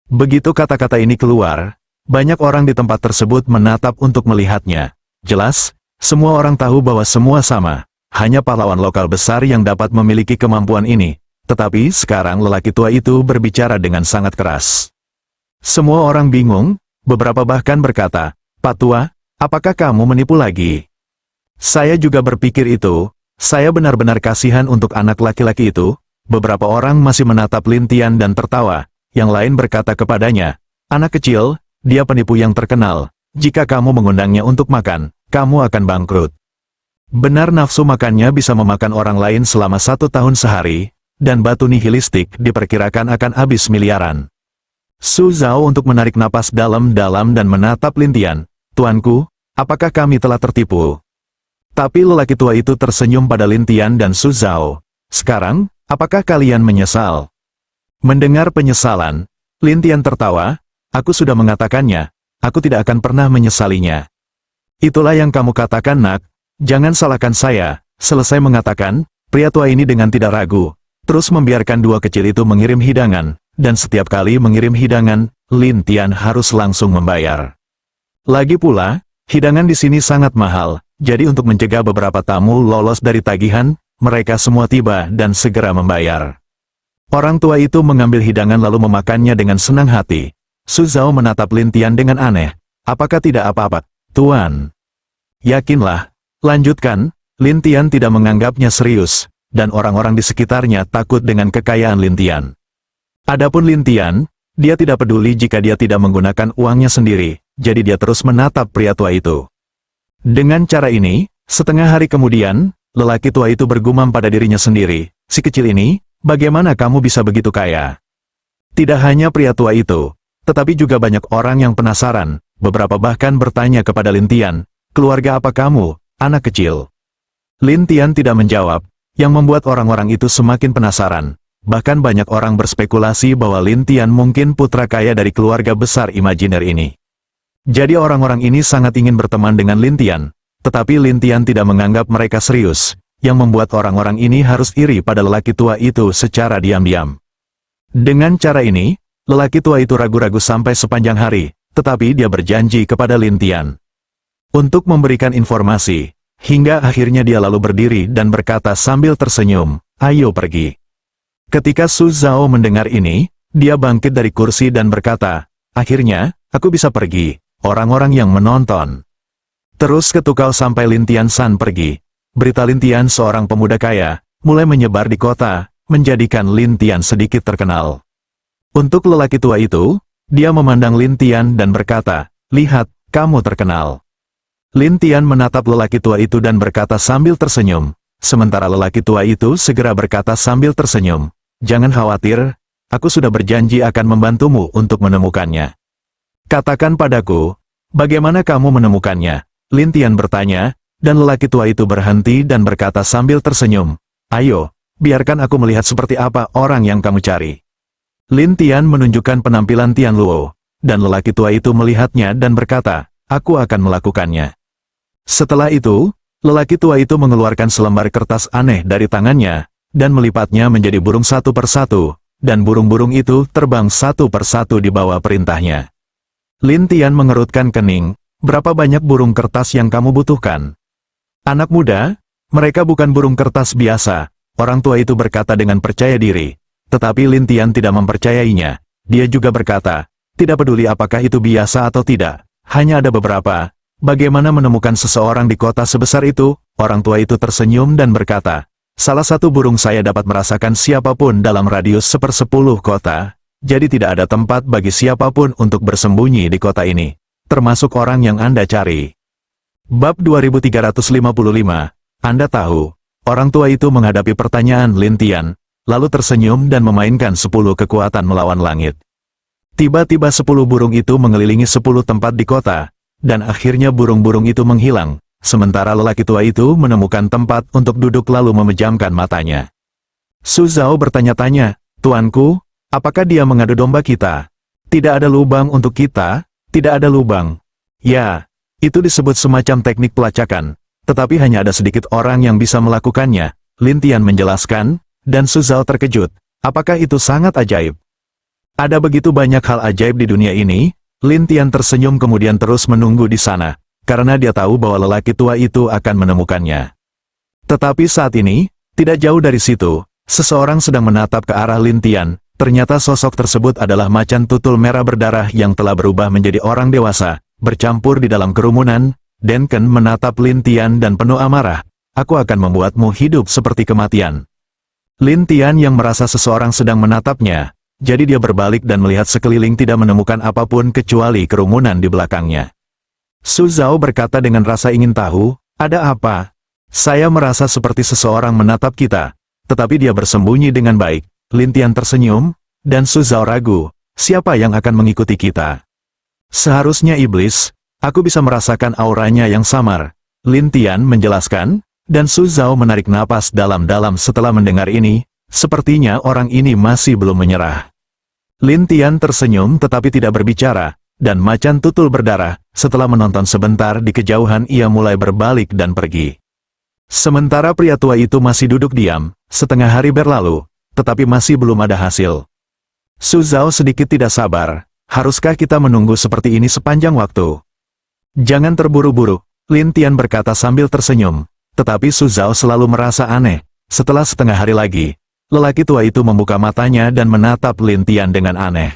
Begitu kata-kata ini keluar, banyak orang di tempat tersebut menatap untuk melihatnya. Jelas, semua orang tahu bahwa semua sama, hanya pahlawan lokal besar yang dapat memiliki kemampuan ini. Tetapi sekarang lelaki tua itu berbicara dengan sangat keras. Semua orang bingung, beberapa bahkan berkata, Pak Tua, apakah kamu menipu lagi? Saya juga berpikir itu, saya benar-benar kasihan untuk anak laki-laki itu. Beberapa orang masih menatap Lin Tian dan tertawa, yang lain berkata kepadanya, anak kecil, dia penipu yang terkenal, jika kamu mengundangnya untuk makan, kamu akan bangkrut. Benar nafsu makannya bisa memakan orang lain selama 1 tahun sehari, dan batu nihilistik diperkirakan akan habis miliaran. Su Zhao untuk menarik napas dalam-dalam dan menatap Lin Tian, Tuanku, apakah kami telah tertipu? Tapi lelaki tua itu tersenyum pada Lin Tian dan Su Zhao. Sekarang, Apakah kalian menyesal? Mendengar penyesalan, Lin Tian tertawa, aku sudah mengatakannya, aku tidak akan pernah menyesalinya. Itulah yang kamu katakan nak, jangan salahkan saya. Selesai mengatakan, pria tua ini dengan tidak ragu, terus membiarkan dua kecil itu mengirim hidangan, dan setiap kali mengirim hidangan, Lin Tian harus langsung membayar. Lagi pula, hidangan di sini sangat mahal, jadi untuk mencegah beberapa tamu lolos dari tagihan, mereka semua tiba dan segera membayar. Orang tua itu mengambil hidangan lalu memakannya dengan senang hati. Su Zhao menatap Lin Tian dengan aneh. Apakah tidak apa-apa, Tuan? Yakinlah, lanjutkan. Lin Tian tidak menganggapnya serius, dan orang-orang di sekitarnya takut dengan kekayaan Lin Tian. Adapun Lin Tian, dia tidak peduli jika dia tidak menggunakan uangnya sendiri, jadi dia terus menatap pria tua itu. Dengan cara ini, setengah hari kemudian, lelaki tua itu bergumam pada dirinya sendiri, si kecil ini, bagaimana kamu bisa begitu kaya? Tidak hanya pria tua itu, tetapi juga banyak orang yang penasaran, beberapa bahkan bertanya kepada Lin Tian, keluarga apa kamu, anak kecil? Lin Tian tidak menjawab, yang membuat orang-orang itu semakin penasaran. Bahkan banyak orang berspekulasi bahwa Lin Tian mungkin putra kaya dari keluarga besar imajiner ini. Jadi orang-orang ini sangat ingin berteman dengan Lin Tian, tetapi Lin Tian tidak menganggap mereka serius, yang membuat orang-orang ini harus iri pada lelaki tua itu secara diam-diam. Dengan cara ini, lelaki tua itu ragu-ragu sampai sepanjang hari, tetapi dia berjanji kepada Lin Tian untuk memberikan informasi, hingga akhirnya dia lalu berdiri dan berkata sambil tersenyum, ayo pergi. Ketika Su Zhao mendengar ini, dia bangkit dari kursi dan berkata, akhirnya, aku bisa pergi, orang-orang yang menonton. Terus ketukau sampai Lin Tian San pergi. Berita Lin Tian seorang pemuda kaya, mulai menyebar di kota, menjadikan Lin Tian sedikit terkenal. Untuk lelaki tua itu, dia memandang Lin Tian dan berkata, lihat, kamu terkenal. Lin Tian menatap lelaki tua itu dan berkata sambil tersenyum, sementara lelaki tua itu segera berkata sambil tersenyum, jangan khawatir, aku sudah berjanji akan membantumu untuk menemukannya. Katakan padaku, bagaimana kamu menemukannya? Lin Tian bertanya, dan lelaki tua itu berhenti dan berkata sambil tersenyum, ayo, biarkan aku melihat seperti apa orang yang kamu cari. Lin Tian menunjukkan penampilan Tian Luo, dan lelaki tua itu melihatnya dan berkata, aku akan melakukannya. Setelah itu, lelaki tua itu mengeluarkan selembar kertas aneh dari tangannya, dan melipatnya menjadi burung satu persatu, dan burung-burung itu terbang satu persatu di bawah perintahnya. Lin Tian mengerutkan kening, berapa banyak burung kertas yang kamu butuhkan? Anak muda, mereka bukan burung kertas biasa, orang tua itu berkata dengan percaya diri, tetapi Lin Tian tidak mempercayainya. Dia juga berkata, tidak peduli apakah itu biasa atau tidak, hanya ada beberapa. Bagaimana menemukan seseorang di kota sebesar itu? Orang tua itu tersenyum dan berkata, salah satu burung saya dapat merasakan siapapun dalam radius 1/10 kota, jadi tidak ada tempat bagi siapapun untuk bersembunyi di kota ini, termasuk orang yang Anda cari. Bab 2355, Anda tahu, orang tua itu menghadapi pertanyaan Lin Tian, lalu tersenyum dan memainkan 10 kekuatan melawan langit. Tiba-tiba 10 burung itu mengelilingi 10 tempat di kota, dan akhirnya burung-burung itu menghilang, sementara lelaki tua itu menemukan tempat untuk duduk lalu memejamkan matanya. Su Zhao bertanya-tanya, tuanku, apakah dia mengadu domba kita? Tidak ada lubang untuk kita, tidak ada lubang. Ya, itu disebut semacam teknik pelacakan, tetapi hanya ada sedikit orang yang bisa melakukannya, Lin Tian menjelaskan, dan Su Zhao terkejut, apakah itu sangat ajaib? Ada begitu banyak hal ajaib di dunia ini. Lin Tian tersenyum kemudian terus menunggu di sana, karena dia tahu bahwa lelaki tua itu akan menemukannya. Tetapi saat ini, tidak jauh dari situ, seseorang sedang menatap ke arah Lin Tian. Ternyata sosok tersebut adalah macan tutul merah berdarah yang telah berubah menjadi orang dewasa, bercampur di dalam kerumunan. Denken menatap Lin Tian dan penuh amarah, aku akan membuatmu hidup seperti kematian. Lin Tian yang merasa seseorang sedang menatapnya, jadi dia berbalik dan melihat sekeliling tidak menemukan apapun kecuali kerumunan di belakangnya. Su Zhao berkata dengan rasa ingin tahu, ada apa? Saya merasa seperti seseorang menatap kita, tetapi dia bersembunyi dengan baik. Lin Tian tersenyum, dan Su Zhao ragu, siapa yang akan mengikuti kita? Seharusnya iblis, aku bisa merasakan auranya yang samar. Lin Tian menjelaskan, dan Su Zhao menarik napas dalam-dalam setelah mendengar ini. Sepertinya orang ini masih belum menyerah. Lin Tian tersenyum tetapi tidak berbicara, dan macan tutul berdarah. Setelah menonton sebentar di kejauhan ia mulai berbalik dan pergi. Sementara pria tua itu masih duduk diam, setengah hari berlalu, tetapi masih belum ada hasil. Su Zhao sedikit tidak sabar. Haruskah kita menunggu seperti ini sepanjang waktu? Jangan terburu-buru, Lin Tian berkata sambil tersenyum. Tetapi Su Zhao selalu merasa aneh. Setelah setengah hari lagi, lelaki tua itu membuka matanya dan menatap Lin Tian dengan aneh.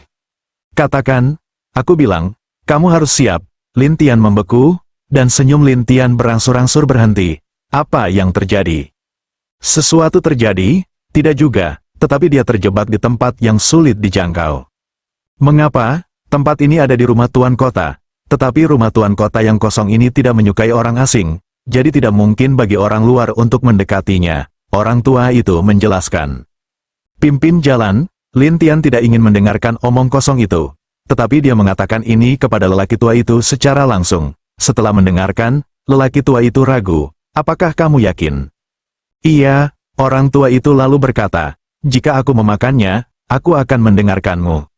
Katakan, aku bilang, kamu harus siap. Lin Tian membeku, dan senyum Lin Tian berangsur-angsur berhenti. Apa yang terjadi? Sesuatu terjadi? Tidak juga, tetapi dia terjebak di tempat yang sulit dijangkau. Mengapa? Tempat ini ada di rumah tuan kota, tetapi rumah tuan kota yang kosong ini tidak menyukai orang asing, jadi tidak mungkin bagi orang luar untuk mendekatinya. Orang tua itu menjelaskan. Pimpin jalan, Lin Tian tidak ingin mendengarkan omong kosong itu. Tetapi dia mengatakan ini kepada lelaki tua itu secara langsung. Setelah mendengarkan, lelaki tua itu ragu. Apakah kamu yakin? Iya, orang tua itu lalu berkata, jika aku memakannya, aku akan mendengarkanmu.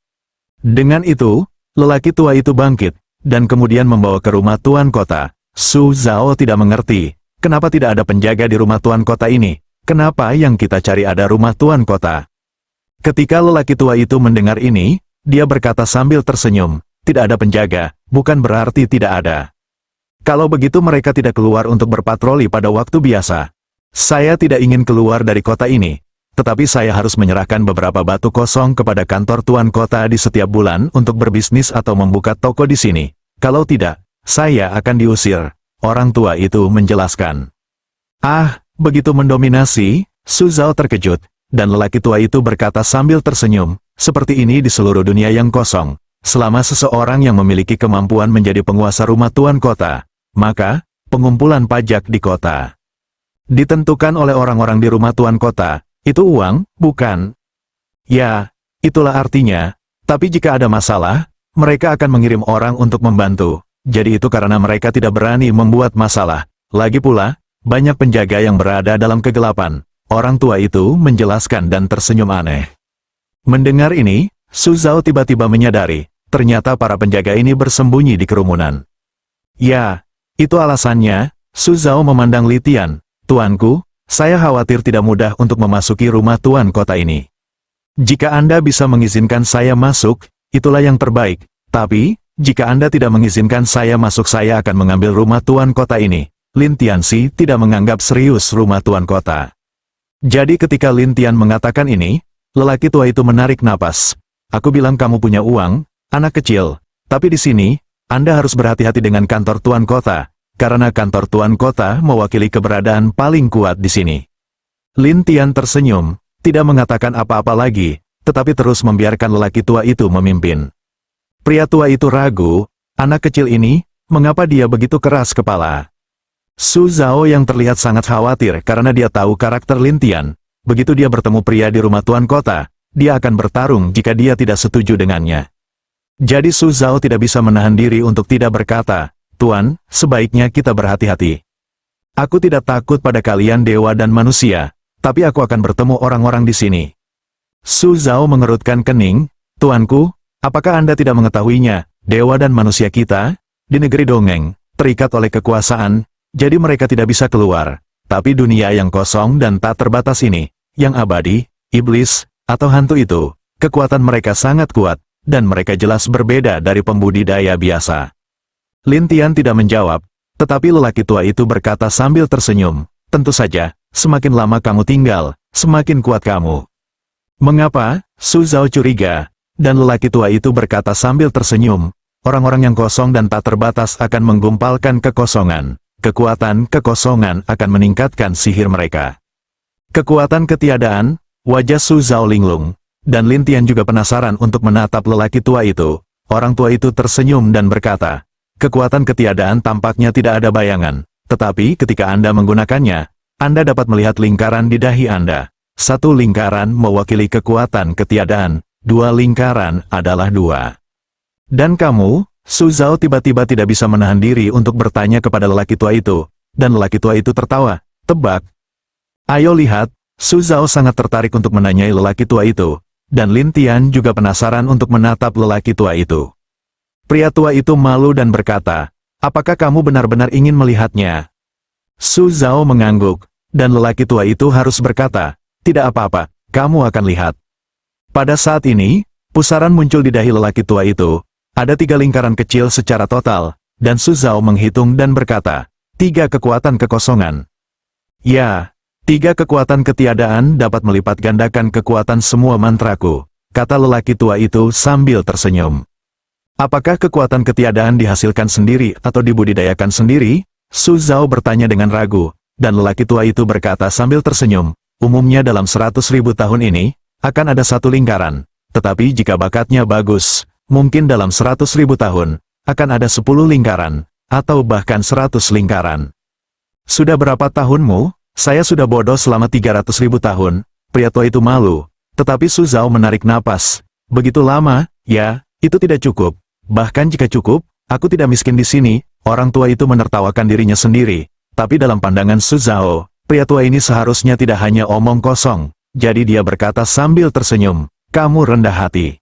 Dengan itu, lelaki tua itu bangkit, dan kemudian membawa ke rumah tuan kota. Su Zhao tidak mengerti, kenapa tidak ada penjaga di rumah tuan kota ini? Kenapa yang kita cari ada rumah tuan kota? Ketika lelaki tua itu mendengar ini, dia berkata sambil tersenyum, tidak ada penjaga, bukan berarti tidak ada. Kalau begitu mereka tidak keluar untuk berpatroli pada waktu biasa. Saya tidak ingin keluar dari kota ini, tetapi saya harus menyerahkan beberapa batu kosong kepada kantor tuan kota di setiap bulan untuk berbisnis atau membuka toko di sini. Kalau tidak, saya akan diusir, orang tua itu menjelaskan. Ah, begitu mendominasi, Su Zhao terkejut, dan lelaki tua itu berkata sambil tersenyum, seperti ini di seluruh dunia yang kosong. Selama seseorang yang memiliki kemampuan menjadi penguasa rumah tuan kota, maka, pengumpulan pajak di kota ditentukan oleh orang-orang di rumah tuan kota. Itu uang, bukan? Ya, itulah artinya. Tapi jika ada masalah, mereka akan mengirim orang untuk membantu. Jadi itu karena mereka tidak berani membuat masalah. Lagi pula, banyak penjaga yang berada dalam kegelapan. Orang tua itu menjelaskan dan tersenyum aneh. Mendengar ini, Su Zhao tiba-tiba menyadari, ternyata para penjaga ini bersembunyi di kerumunan. Ya, itu alasannya. Su Zhao memandang Li Tian. Tuanku, saya khawatir tidak mudah untuk memasuki rumah tuan kota ini. Jika Anda bisa mengizinkan saya masuk, itulah yang terbaik. Tapi, jika Anda tidak mengizinkan saya masuk, saya akan mengambil rumah tuan kota ini. Lin Tianxi tidak menganggap serius rumah tuan kota. Jadi ketika Lin Tian mengatakan ini, lelaki tua itu menarik napas. Aku bilang kamu punya uang, anak kecil. Tapi di sini, Anda harus berhati-hati dengan kantor tuan kota. Karena kantor tuan kota mewakili keberadaan paling kuat di sini. Lin Tian tersenyum, tidak mengatakan apa-apa lagi, tetapi terus membiarkan lelaki tua itu memimpin. Pria tua itu ragu, anak kecil ini, mengapa dia begitu keras kepala? Su Zhao yang terlihat sangat khawatir karena dia tahu karakter Lin Tian. Begitu dia bertemu pria di rumah tuan kota, dia akan bertarung jika dia tidak setuju dengannya. Jadi Su Zhao tidak bisa menahan diri untuk tidak berkata, Tuan, sebaiknya kita berhati-hati. Aku tidak takut pada kalian dewa dan manusia, tapi aku akan bertemu orang-orang di sini. Su Zhao mengerutkan kening, Tuanku, apakah Anda tidak mengetahuinya, dewa dan manusia kita, di negeri dongeng, terikat oleh kekuasaan, jadi mereka tidak bisa keluar. Tapi dunia yang kosong dan tak terbatas ini, yang abadi, iblis, atau hantu itu, kekuatan mereka sangat kuat, dan mereka jelas berbeda dari pembudidaya biasa. Lin Tian tidak menjawab, tetapi lelaki tua itu berkata sambil tersenyum, tentu saja, semakin lama kamu tinggal, semakin kuat kamu. Mengapa? Su Zhao curiga, dan lelaki tua itu berkata sambil tersenyum, orang-orang yang kosong dan tak terbatas akan menggumpalkan kekosongan. Kekuatan kekosongan akan meningkatkan sihir mereka. Kekuatan ketiadaan, wajah Su Zhao linglung, dan Lin Tian juga penasaran untuk menatap lelaki tua itu. Orang tua itu tersenyum dan berkata, kekuatan ketiadaan tampaknya tidak ada bayangan, tetapi ketika Anda menggunakannya, Anda dapat melihat lingkaran di dahi Anda. Satu lingkaran mewakili kekuatan ketiadaan, dua lingkaran adalah dua. Dan kamu, Su Zhao tiba-tiba tidak bisa menahan diri untuk bertanya kepada lelaki tua itu, dan lelaki tua itu tertawa, tebak. Ayo lihat, Su Zhao sangat tertarik untuk menanyai lelaki tua itu, dan Lin Tian juga penasaran untuk menatap lelaki tua itu. Pria tua itu malu dan berkata, "Apakah kamu benar-benar ingin melihatnya?" Su Zhao mengangguk, dan lelaki tua itu harus berkata, "Tidak apa-apa, kamu akan lihat." Pada saat ini, pusaran muncul di dahi lelaki tua itu, ada 3 lingkaran kecil secara total, dan Su Zhao menghitung dan berkata, 3 kekuatan kekosongan. Ya, 3 kekuatan ketiadaan dapat melipat gandakan kekuatan semua mantraku, kata lelaki tua itu sambil tersenyum. Apakah kekuatan ketiadaan dihasilkan sendiri atau dibudidayakan sendiri? Su Zhao bertanya dengan ragu, dan lelaki tua itu berkata sambil tersenyum, umumnya dalam 100.000 tahun ini, akan ada 1 lingkaran, tetapi jika bakatnya bagus, mungkin dalam 100.000 tahun, akan ada 10 lingkaran, atau bahkan 100 lingkaran. Sudah berapa tahunmu? Saya sudah bodoh selama 300.000 tahun, pria tua itu malu, tetapi Su Zhao menarik napas. Begitu lama, ya, itu tidak cukup. Bahkan jika cukup, aku tidak miskin di sini. Orang tua itu menertawakan dirinya sendiri. Tapi dalam pandangan Su Zhao, pria tua ini seharusnya tidak hanya omong kosong. Jadi dia berkata sambil tersenyum, "Kamu rendah hati."